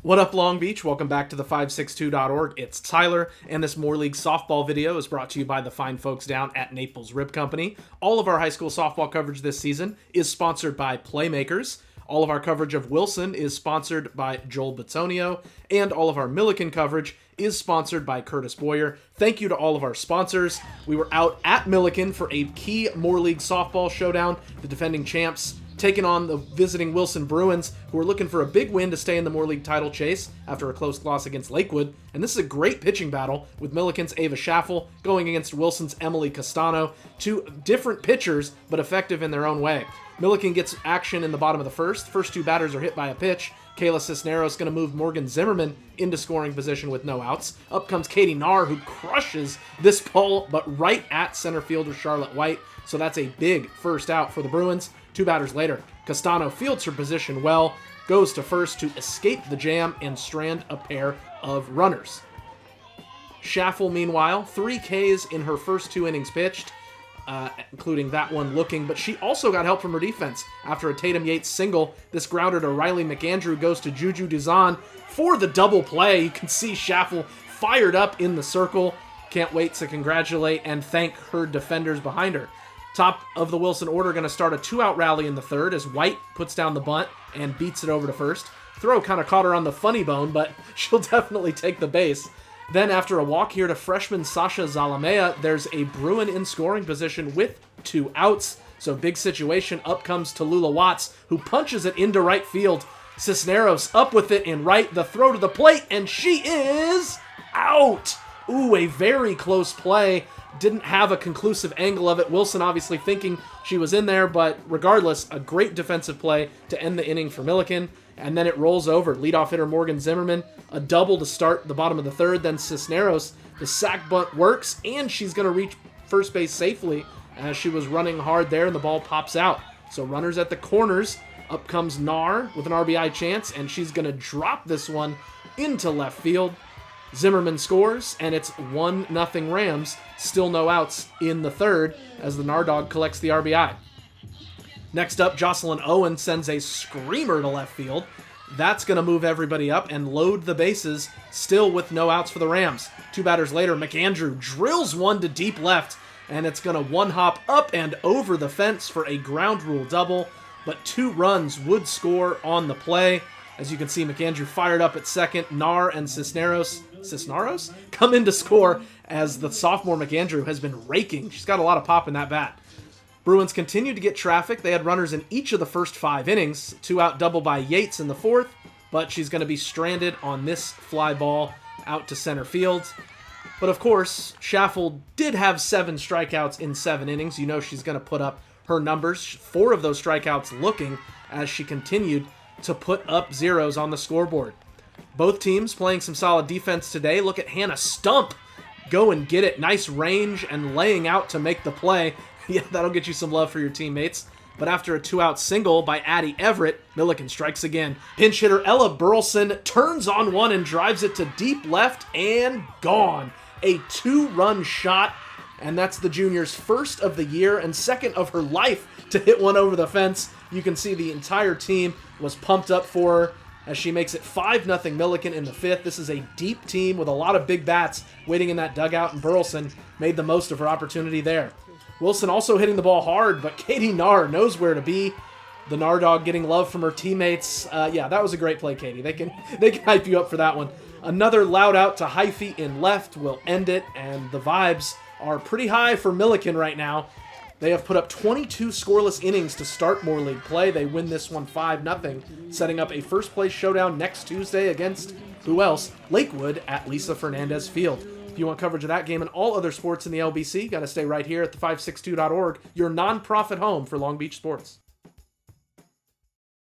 What up, Long Beach? Welcome back to the 562.org. It's Tyler, and this Moore League softball video is brought to you by the fine folks down at Naples Rib Company. All of our high school softball coverage this season is sponsored by Playmakers. All of our coverage of Wilson is sponsored by Joel Batonio, and all of our Millikan coverage is sponsored by Curtis Boyer. Thank you to all of our sponsors. We were out at Millikan for a key Moore League softball showdown. The defending champs taking on the visiting Wilson Bruins, who are looking for a big win to stay in the Moore League title chase after a close loss against Lakewood. And this is a great pitching battle with Millikan's Ava Schaffel going against Wilson's Emily Castano. Two different pitchers, but effective in their own way. Millikan gets action in the bottom of the first. First two batters are hit by a pitch. Kayla Cisneros going to move Morgan Zimmerman into scoring position with no outs. Up comes Katie Nahr, who crushes this ball, but right at center fielder Charlotte White. So that's a big first out for the Bruins. Two batters later, Castano fields her position well, goes to first to escape the jam and strand a pair of runners. Schaffel, meanwhile, 3 Ks in her first 2 innings pitched, including that one looking, but she also got help from her defense. After a Tatum Yates single, this grounder to Riley McAndrew goes to Juju Duzan for the double play. You can see Schaffel fired up in the circle. Can't wait to congratulate and thank her defenders behind her. Top of the Wilson order going to start a 2-out rally in the third as White puts down the bunt and beats it over to first. Throw kind of caught her on the funny bone, but she'll definitely take the base. Then after a walk here to freshman Sasha Zalamea, there's a Bruin in scoring position with 2 outs. So big situation. Up comes Tallulah Watts, who punches it into right field. Cisneros up with it in right, the throw to the plate, and she is out. Ooh, a very close play. Didn't have a conclusive angle of it. Wilson obviously thinking she was in there, but regardless, a great defensive play to end the inning for Millikan. And then it rolls over. Leadoff hitter Morgan Zimmerman, a double to start the bottom of the third. Then Cisneros, the sac bunt works, and she's going to reach first base safely as she was running hard there, and the ball pops out. So runners at the corners. Up comes Nahr with an RBI chance, and she's going to drop this one into left field. Zimmerman scores, and it's 1-0 Rams. Still no outs in the third as the Nardog collects the RBI. Next up, Jocelyn Owen sends a screamer to left field. That's going to move everybody up and load the bases, still with no outs for the Rams. 2 batters later, McAndrew drills one to deep left, and it's going to one-hop up and over the fence for a ground rule double, but 2 runs would score on the play. As you can see, McAndrew fired up at second. Nahr and Cisneros come in to score as the sophomore McAndrew has been raking. She's got a lot of pop in that bat. Bruins continue to get traffic. They had runners in each of the first 5 innings. 2-out double by Yates in the 4th, but she's going to be stranded on this fly ball out to center field. But of course, Schaffel did have 7 strikeouts in 7 innings. You know she's going to put up her numbers. 4 of those strikeouts looking as she continued to put up zeros on the scoreboard. Both teams playing some solid defense today. Look at Hannah Stump go and get it. Nice range and laying out to make the play. Yeah, that'll get you some love for your teammates. But after a 2-out single by Addie Everett, Millikan strikes again. Pinch hitter Ella Burleson turns on one and drives it to deep left and gone. A 2-run shot, and that's the junior's first of the year and second of her life to hit one over the fence. You can see the entire team was pumped up for her as she makes it 5-0 Millikan in the 5th. This is a deep team with a lot of big bats waiting in that dugout, and Burleson made the most of her opportunity there. Wilson also hitting the ball hard, but Katie Nahr knows where to be. The Nardog getting love from her teammates. Yeah, that was a great play, Katie. They can hype you up for that one. Another loud out to Hyphy in left will end it, and the vibes are pretty high for Millikan right now. They have put up 22 scoreless innings to start Moore League play. They win this one 5-0, setting up a first-place showdown next Tuesday against, who else? Lakewood at Lisa Fernandez Field. If you want coverage of that game and all other sports in the LBC, got to stay right here at the 562.org, your non-profit home for Long Beach sports.